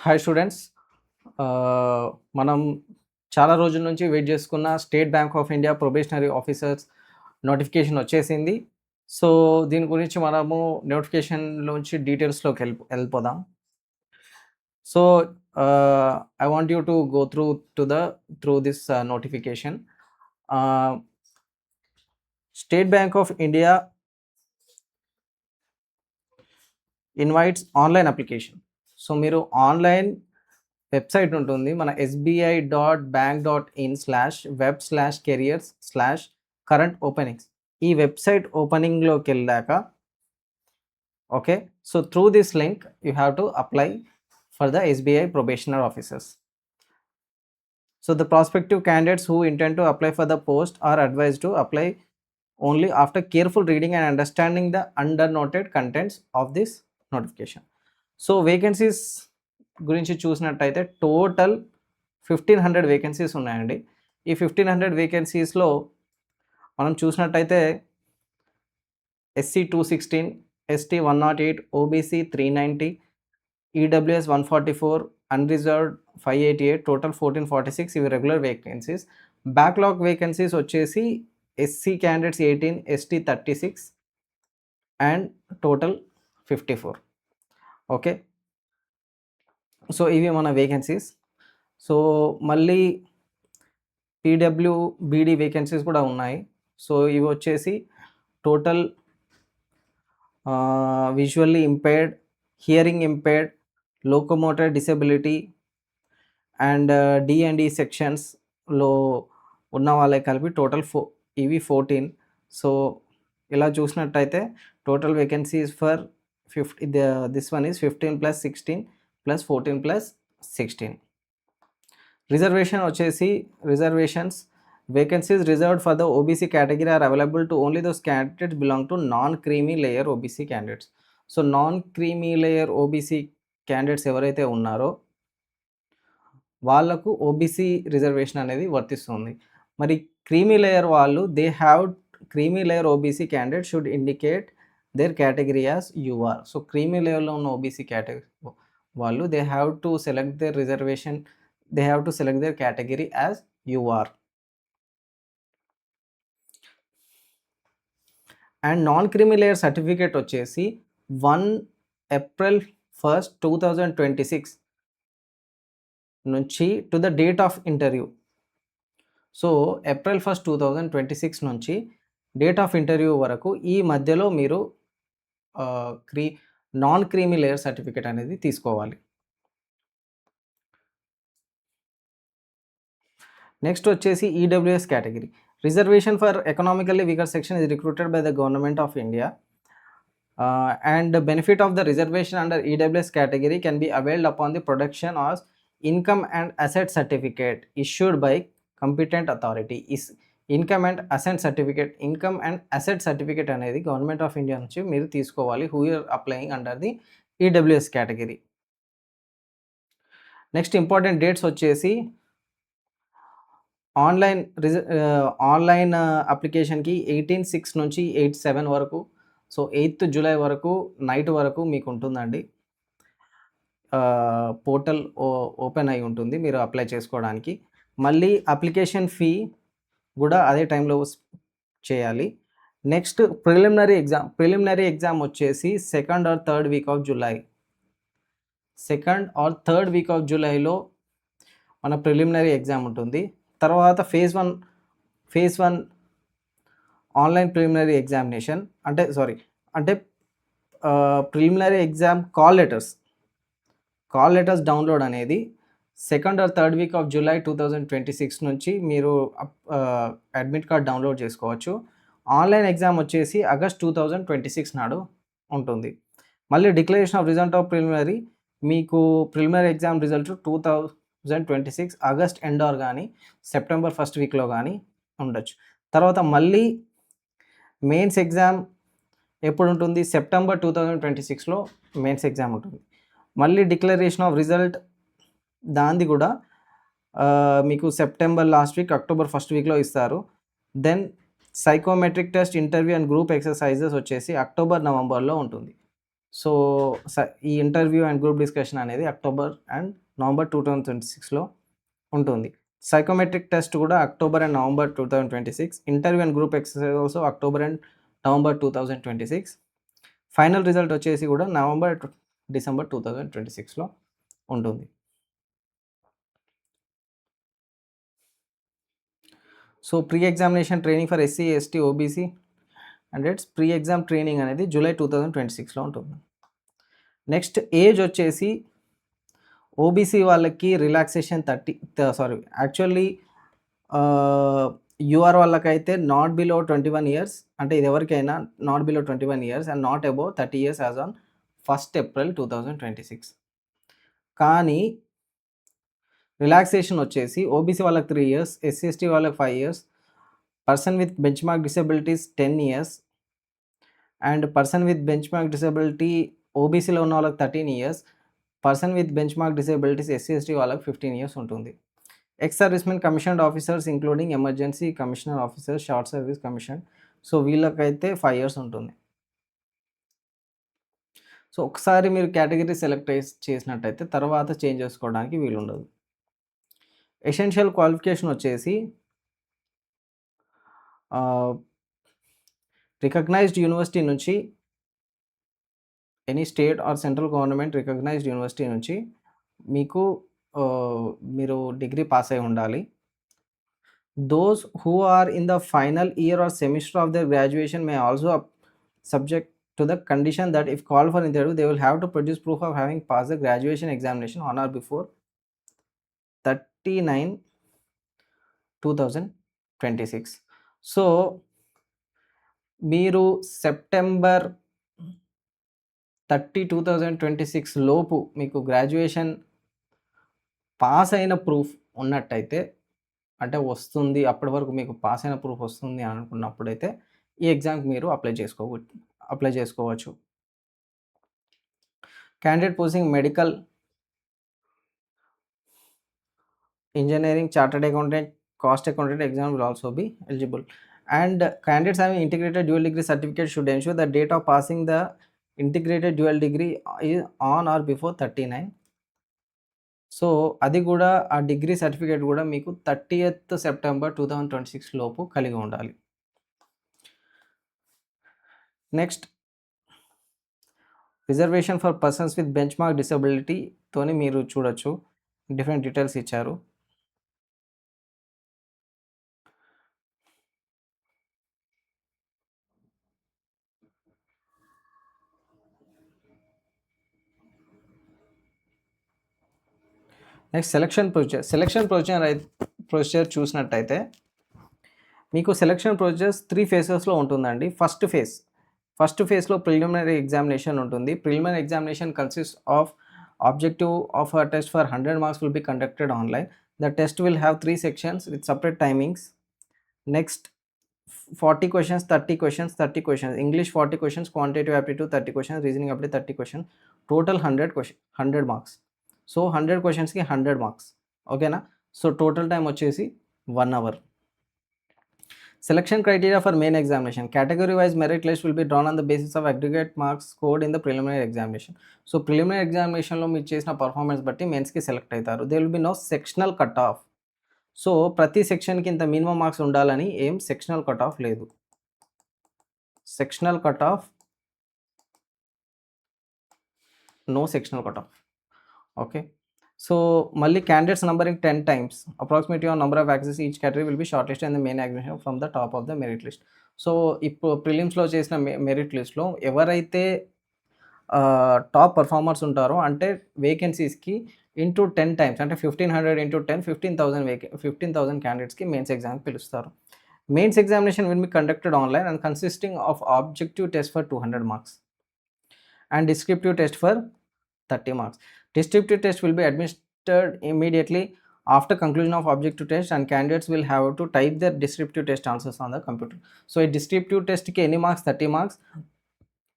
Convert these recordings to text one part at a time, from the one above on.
Hi students. మనం చాలా రోజుల నుంచి వెయిట్ చేసుకున్న State Bank of India probationary officers notification వచ్చేసింది. సో, దీని గురించి మనము నోటిఫికేషన్‌లోంచి డీటెయిల్స్‌లోకి వెళ్ళిపోదాం. So, I want you to go through this notification. Ah, State Bank of India invites online application. So, మీరు ఆన్‌లైన్ వెబ్సైట్ ఉంటుంది. మన sbi.bank.in/web/careers/current openings. ఈ వెబ్సైట్ ఓపెనింగ్‌లోకెళ్ళాక okay. So, through this link you have to apply for the SBI probationer officers. So, the prospective candidates who intend to apply for the post are advised to apply only after careful reading and understanding the undernoted contents of this notification. So, vacancies గురించి చూసినట్టయితే total 1500 vacancies ఉన్నాయండి. ఈ 1500 వేకెన్సీస్‌లో మనం చూసినట్టయితే SC 216, ST 108, OBC 390, EWS 144, unreserved 588, total 1446 ఇవి regular vacancies. Backlog vacancies వచ్చేసి SC candidates 18, ST 36 and total 54. Okay. So, ఇవి మన వేకెన్సీస్. సో, మళ్ళీ పీడబ్ల్యూబీడీ వేకెన్సీస్ కూడా ఉన్నాయి. సో, ఇవి వచ్చేసి total visually impaired, hearing impaired, locomotor disability and డి&ఈ సెక్షన్స్‌లో ఉన్న వాళ్ళకి కలిపి టోటల్ ఇవి 14. సో, ఇలా చూసినట్టయితే total vacancies for this one is 15 + 16 + 14 + 16. Reservation వచ్చేసి reservations vacancies reserved for the OBC category are available to only those candidates belong to non creamy layer OBC candidates. So, non creamy layer OBC candidates ఎవరైతే ఉన్నారో వాళ్ళకు OBC reservation అనేది వర్తిస్తుంది. మరి creamy layer వాళ్ళు creamy layer OBC candidate should indicate their category as UR. So, creamy లేయర్‌లో ఉన్న OBC category వాళ్ళు they have to select their category as UR. And non creamy layer certificate వచ్చేసి 1 April 1, 2026 నుంచి to the date of interview. So, April 1, 2026 నుంచి date of interview వరకు ఈ మధ్యలో మీరు నాన్ క్రీమీ లేయర్ సర్టిఫికేట్ అనేది తీసుకోవాలి. నెక్స్ట్ వచ్చేసి EWS category. Reservation for economically weaker section is recruited by the government of India and the benefit of the reservation under EWS category can be availed upon the production of income and asset certificate issued by competent authority. Income and asset certificate అనేది government of India నుంచి మీరు తీసుకోవాలి who are applying under the EWS category. Next important dates వచ్చేసి online అప్లికేషన్కి 18/6 నుంచి 8/7 వరకు. So, 8th July వరకు night వరకు మీకు ఉంటుందండి. పోర్టల్ ఓపెన్ అయి ఉంటుంది మీరు అప్లై చేసుకోవడానికి. మళ్ళీ అప్లికేషన్ ఫీ కూడా అదే టైంలో చేయాలి. నెక్స్ట్ ప్రిలిమినరీ ఎగ్జామ్ వచ్చేసి 2nd or 3rd week off July. 2nd or 3rd week off జూలైలో మన ప్రిలిమినరీ ఎగ్జామ్ ఉంటుంది. తర్వాత ఫేజ్ 1 ఆన్లైన్ ప్రిలిమినరీ ఎగ్జామినేషన్ అంటే preliminary exam call letters download అనేది 2nd or 3rd week off July 2026 నుంచి మీరు admit card download చేసుకోవచ్చు. Online exam వచ్చేసి ఆగస్ట్ 2026 నాడు ఉంటుంది. మళ్ళీ declaration of result of preliminary మీకు preliminary exam result 2026 August end or కానీ సెప్టెంబర్ 1st వీక్లో కానీ ఉండొచ్చు. తర్వాత మళ్ళీ మెయిన్స్ ఎగ్జామ్ ఎప్పుడు ఉంటుంది? సెప్టెంబర్ 2026లో మెయిన్స్ ఎగ్జామ్ ఉంటుంది. మళ్ళీ డిక్లరేషన్ ఆఫ్ రిజల్ట్ దానిది కూడా మీకు September last week October 1st వీక్లో ఇస్తారు. Then psychometric test interview and group exercises వచ్చేసి అక్టోబర్ నవంబర్లో ఉంటుంది. సో ఈ ఇంటర్వ్యూ అండ్ గ్రూప్ డిస్కషన్ అనేది అక్టోబర్ అండ్ నవంబర్ 2026లో ఉంటుంది. సైకోమెట్రిక్ టెస్ట్ కూడా October and November 2026. Interview and group exercise also October and November 2026. Final result వచ్చేసి కూడా డిసెంబర్ 2026లో ఉంటుంది. So pre examination training for SC, ST, OBC and its pre exam training అనేది July 2026లో ఉంటుంది. నెక్స్ట్ ఏజ్ వచ్చేసి OBC వాళ్ళకి relaxation actually you're వాళ్ళకైతే నాట్ బిలో 21 ఇయర్స్, అంటే ఇది ఎవరికైనా not below 21 years and not above 30 years as on 1 April 2026. కానీ రిలాక్సేషన్ వచ్చేసి ఓబీసీ వాళ్ళకి 3 ఇయర్స్, ఎస్సీ ఎస్టీ వాళ్ళకి 5 years, person with benchmark disabilities 10 years and person with benchmark disability ఓబీసీలో ఉన్న వాళ్ళకి 13 years, person with benchmark disabilities SC ST వాళ్ళకి 15 years ఉంటుంది. Ex servicemen commissioned officers including emergency commissioner officers, short service commission, so వీళ్ళకైతే 5 years ఉంటుంది. So ఒకసారి మీరు category select చేసినట్టయితే తర్వాత చేంజ్ చేసుకోవడానికి వీలుండదు. ఎసెన్షియల్ క్వాలిఫికేషన్ వచ్చేసి రికగ్నైజ్డ్ యూనివర్సిటీ నుంచి, any state or central government recognised university నుంచి మీరు డిగ్రీ పాస్ అయి ఉండాలి. Those who are in the final year or semester of their graduation may also subject to the condition that if called for interview they will have to produce proof of having passed the graduation examination on or before 39/2026. So మీరు September 30, 2026 లోపు మీకు graduation pass అయిన proof ఉన్నట్టయితే, అంటే వస్తుంది అప్పటి వరకు మీకు పాస్ అయిన ప్రూఫ్ వస్తుంది అనుకున్నప్పుడైతే ఈ ఎగ్జామ్కి మీరు అప్లై చేసుకోవచ్చు. Candidate posting medical, engineering, chartered accountant, cost accountant exam will also be eligible. And candidates having integrated dual degree certificate should ensure the date of passing the integrated dual degree is on or before 39. So అది కూడా ఆ degree certificate కూడా మీకు 30th September 2026 లోపు కలిగి ఉండాలి. Next reservation for persons with benchmark డిసబిలిటీతోని మీరు చూడొచ్చు, డిఫరెంట్ డీటెయిల్స్ ఇచ్చారు. నెక్స్ట్ సెలక్షన్ ప్రొసీజర్ చూసినట్టయితే మీకు సెలక్షన్ ప్రొసీజర్స్ 3 ఫేజెస్లో ఉంటుందండి. ఫస్ట్ ఫేజ్లో ప్రిలిమినరీ ఎగ్జామినేషన్ ఉంటుంది. Preliminary examination consist of objective of a test for 100 marks will be conducted online. The test will have 3 sections with separate timings. Next 40 questions, 30 questions, 30 questions. English 40 questions, quantitative aptitude 30 questions, reasoning aptitude 30 questions. Total 100 marks. So 100 క్వశ్చన్స్కి 100 marks, ఓకేనా. So total time వచ్చేసి 1 hour. Selection criteria for main examination, category wise merit list will be drawn on the basis of aggregate marks scored in the preliminary examination. So preliminary ఎగ్జామినేషన్లో మీరు చేసిన performance బట్టి మెయిన్స్కి select అవుతారు. There will be no sectional cut off. So ప్రతి సెక్షన్కి ఇంత minimum marks ఉండాలని ఏం సెక్షనల్ కట్ ఆఫ్ లేదు. Sectional cut off, no sectional cut off, okay. So మళ్ళీ candidates numbering 10 times, approximately on number of access each category will be short list and the main examination from the top of the merit list. So ఇప్పుడు ప్రిలిమ్స్లో చేసిన merit లిస్ట్లో ఎవరైతే top performers ఉంటారో, అంటే వేకెన్సీస్కి into 10 times, అంటే 1500 into 10, 15,000 క్యాండిడేట్స్కి mains exam పిలుస్తారు. Mains examination will be conducted online and consisting of objective test for 200 marks and descriptive test for 30 marks. Descriptive test will be administered immediately after conclusion of objective test and candidates will have to type their descriptive test answers on the computer. So a descriptive test ki any marks, 30 marks.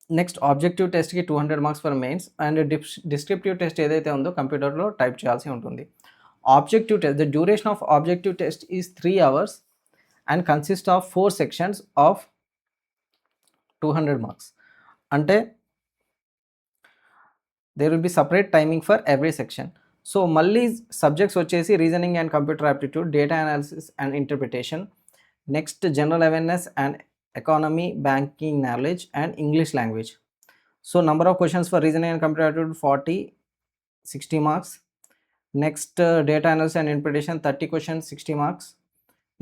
Next objective test ki 200 marks for mains and descriptive test ఏదైతే ఉందో కంప్యూటర్లో type చేయాల్సి ఉంటుంది. Objective test, the duration of objective test is 3 hours and consists of 4 sections of 200 marks. అంటే there will be separate timing for every section. So మళ్ళీ subjects వచ్చేసి reasoning and computer aptitude, data analysis and interpretation, next general awareness and economy, banking knowledge and English language. So number of questions for reasoning and computer aptitude 40, 60 marks. Next data analysis and interpretation 30 questions, 60 marks.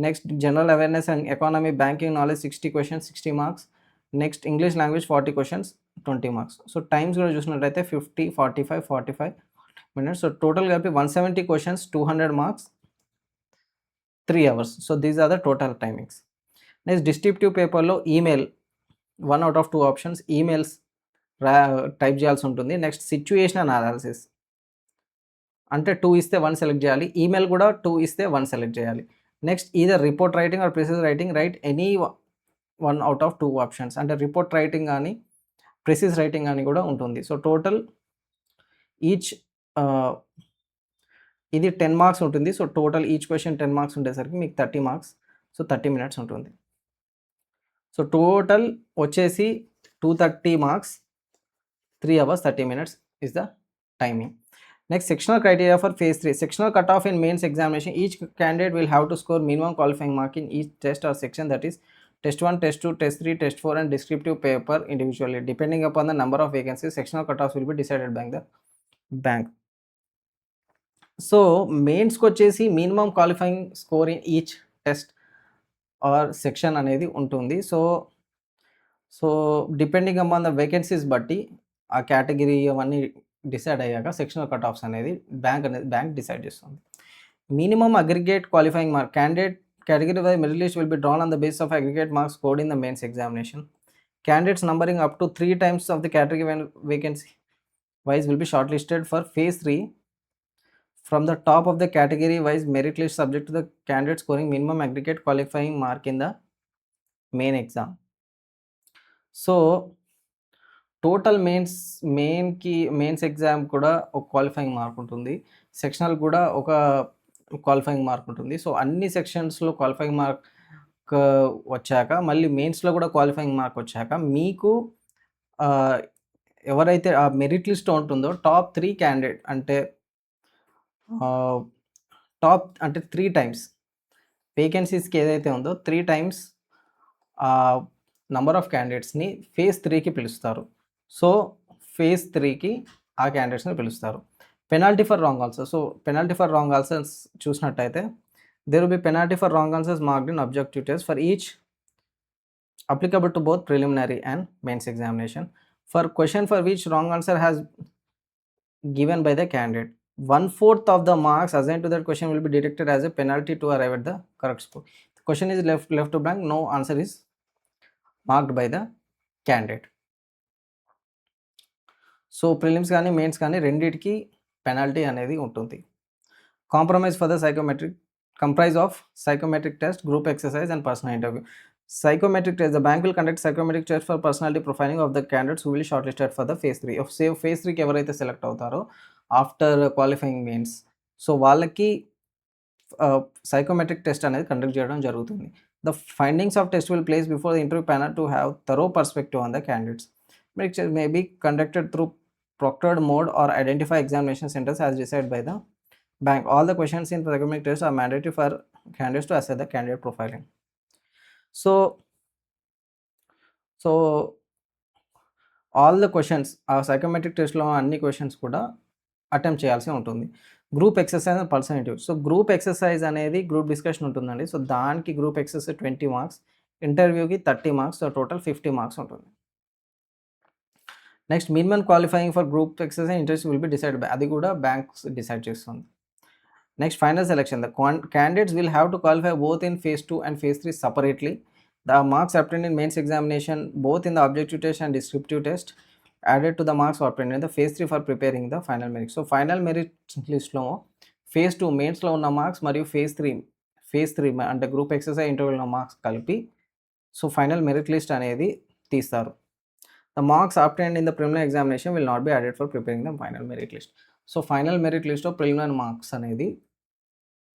Next general awareness and economy, banking knowledge 60 questions, 60 marks. Next English language 40 questions, 20 marks. So times కూడా చూసినట్లయితే 50, 45, 45 minutes. So total కలిపి 170 questions, 200 marks, 3 hours. So these are the total timings. Next descriptive paperలో email 1 out of 2 options emails type చేయాల్సి ఉంటుంది. Next situational analysis అంటే 2 ఇస్తే 1 select చేయాలి, email కూడా 2 ఇస్తే 1 సెలెక్ట్ చేయాలి. Next either report writing or precise writing, right any 1 out of 2 options. అంటే రిపోర్ట్ రైటింగ్ కానీ ప్రిసైజ్ రైటింగ్ అని కూడా ఉంటుంది. సో టోటల్ ఈచ్ ఇది 10 మార్క్స్ ఉంటుంది. So total each question 10 marks ఉండేసరికి మీకు 30 మార్క్స్. సో 30 minutes ఉంటుంది. సో టోటల్ వచ్చేసి 230 marks, 3 hours 30 minutes is the timing. Next, sectional criteria for phase 3. Sectional cutoff in mains examination. Each candidate will have to score minimum qualifying mark in each test or section, that is test 1, test 2, test 3, test 4 and descriptive paper individually. Depending upon the number of vacancies, sectional cutoffs will be decided by the bank. So mains ko వచ్చేసి minimum qualifying score in each test or section అనేది ఉంటుంది. So depending upon the vacancies బట్టి ఆ category అవన్నీ decide అయ్యాక sectional cut offs అనేది bank decide చేస్తుంది. Minimum aggregate qualifying mark candidate category wise merit list will be drawn on the basis of aggregate marks scored in the mains examination. Candidates numbering up to 3 times of the category vacancy wise will be shortlisted for phase 3 from the top of the category wise merit list subject to the candidate scoring minimum aggregate qualifying mark in the main exam. So total mains exam కూడా ఒక qualifying mark ఉంటుంది, sectional కూడా ఒక qualifying mark ఉంటుంది. So అన్ని సెక్షన్స్లో qualifying mark వచ్చాక మళ్ళీ మెయిన్స్లో కూడా క్వాలిఫైయింగ్ మార్క్ వచ్చాక మీకు ఎవరైతే ఆ మెరిట్ లిస్ట్ ఉంటుందో టాప్ 3 క్యాండిడేట్ అంటే అంటే 3 times వేకెన్సీస్కి ఏదైతే ఉందో 3 times నంబర్ ఆఫ్ క్యాండిడేట్స్ని ఫేజ్ 3కి పిలుస్తారు. సో ఫేజ్ 3కి ఆ క్యాండిడేట్స్ని పిలుస్తారు. Penalty for wrong answer. So penalty for wrong answers చూసినట్టయితే there will be penalty for wrong answers marked in objective test for each applicable to both preliminary and mains examination. For question for which wrong answer has given by the candidate 1/4 of the marks assigned to that question will be deducted as a penalty to arrive at the correct score. The question is left to blank, no answer is marked by the candidate. So prelims కానీ mains కానీ రెండింటికి penalty అనేది ఉంటుంది. Compromise for the psychometric comprise of psychometric test, group exercise and personal interview. Psychometric test, the bank will conduct psychometric test for personality profiling of the candidates who will be shortlisted for the phase 3. Phase 3కి ఎవరైతే select అవుతారో after qualifying mains, so వాళ్ళకి psychometric test అనేది conduct చేయడం జరుగుతుంది. The findings of test will place before the interview panel to have thorough perspective on the candidates. It may be conducted through proctored mode or identify examination centers as decided by the bank. All the questions in psychometric test are mandatory for candidates to assess the candidate profiling. So all the questions ఆ psychometric టెస్ట్లో అన్ని questions కూడా attempt చేయాల్సి ఉంటుంది. Group exercise and personal interview. So group exercise అనేది group discussion ఉంటుందండి. So దానికి group exercise 20 marks, ఇంటర్వ్యూకి 30 marks, సో టోటల్ 50 marks ఉంటుంది. Next minimum qualifying for group exercise interviews will be decide by, అది కూడా బ్యాంక్స్ డిసైడ్ చేస్తుంది. Next final selection. The candidates will have to qualify both in phase 2 and phase 3 separately. The marks obtained in mains examination both in the objective test and descriptive test added to the marks obtained in the phase 3 for preparing the final merit. So final merit లిస్ట్లో phase 2 మెయిన్స్లో ఉన్న marks మరియు phase 3 అంటే group exercise ఇంటర్వ్యూలో marks కలిపి so final merit list అనేది తీస్తారు. The marks obtained in the preliminary examination will not be added for preparing the final merit list. So final merit లిస్ట్లో ప్రిలిమినరీ మార్క్స్ అనేది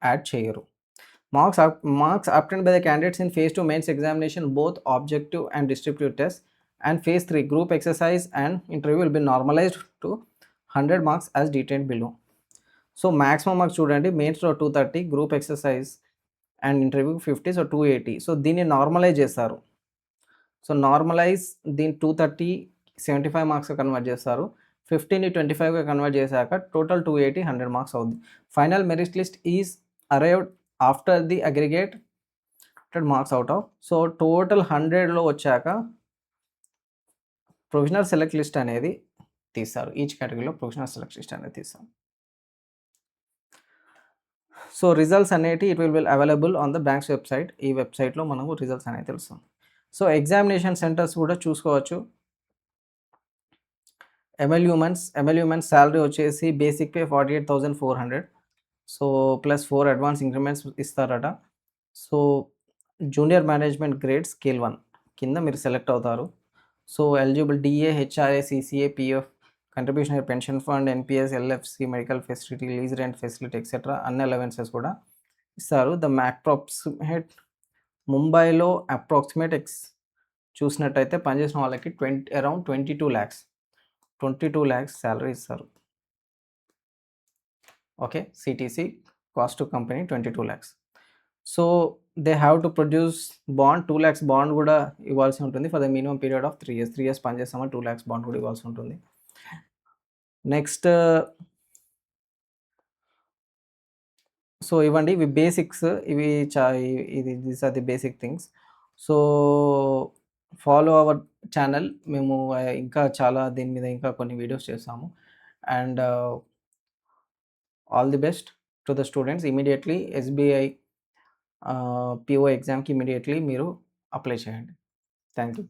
add చేయరు. Marks obtained by the candidates in phase 2 mains examination both objective and descriptive tests and phase 3 group exercise and interview will be normalized to 100 marks as detailed below. So maximum marks చూడండి, మెయిన్స్‌లో 230, group exercise and ఇంటర్వ్యూకి 50, so 280. So దీన్ని normalize చేస్తారు. So normalize దీన్ని 230 75 మార్క్స్‌గా convert చేస్తారు. 50ని 25గా కన్వర్ట్ చేశాక టోటల్ 280 100 మార్క్స్ అవుద్ది. Final merit list is arrived after the aggregate marks out of. So total 100లో వచ్చాక ప్రొవిజనల్ సెలెక్ట్ లిస్ట్ అనేది తీస్తారు. ఈచ్ కేటగిరీలో ప్రొవిజనల్ సెలెక్ట్ లిస్ట్ అనేది తీస్తాం. సో రిజల్ట్స్ అనేటివి it will be available on the banks website. ఈ వెబ్సైట్‌లో మనకు రిజల్ట్స్ అనేవి తెలుస్తుంది. సో ఎగ్జామినేషన్ సెంటర్స్ కూడా చూసుకోవచ్చు. ఎంఎల్ హ్యూమన్స్ సాలరీ వచ్చేసి basic pay 48,400. So plus 4 advance increments ఇస్తారట. So junior management grade scale 1 కింద మీరు సెలెక్ట్ అవుతారు. So eligible DA, HRA, CCA, PF, contribution pension fund, NPS, LFC, medical facility, lease rent facility etcetera అన్ని allowances కూడా ఇస్తారు. The approximate ముంబైలో approximate చూసినట్టయితే పనిచేసిన వాళ్ళకి అరౌండ్ 22 lakhs సాలరీ ఇస్తారు. Okay, CTC cost to company 22 lakhs. So they have to produce bond 2 lakhs bond కూడా ఇవ్వాల్సి ఉంటుంది for the minimum period of 3 years. 3 years పనిచేస్తామని 2 lakhs బాండ్ కూడా ఇవ్వాల్సి ఉంటుంది. నెక్స్ట్ సో ఇవ్వండి, ఇవి బేసిక్స్. ఇవి these are the basic things. So follow our channel. మేము ఇంకా చాలా దీని మీద ఇంకా కొన్ని వీడియోస్ చేస్తాము. And all the best to the students. Immediately SBI PO ఎగ్జామ్‌కి ఇమీడియట్లీ మీరు అప్లై చేయండి. Thank you.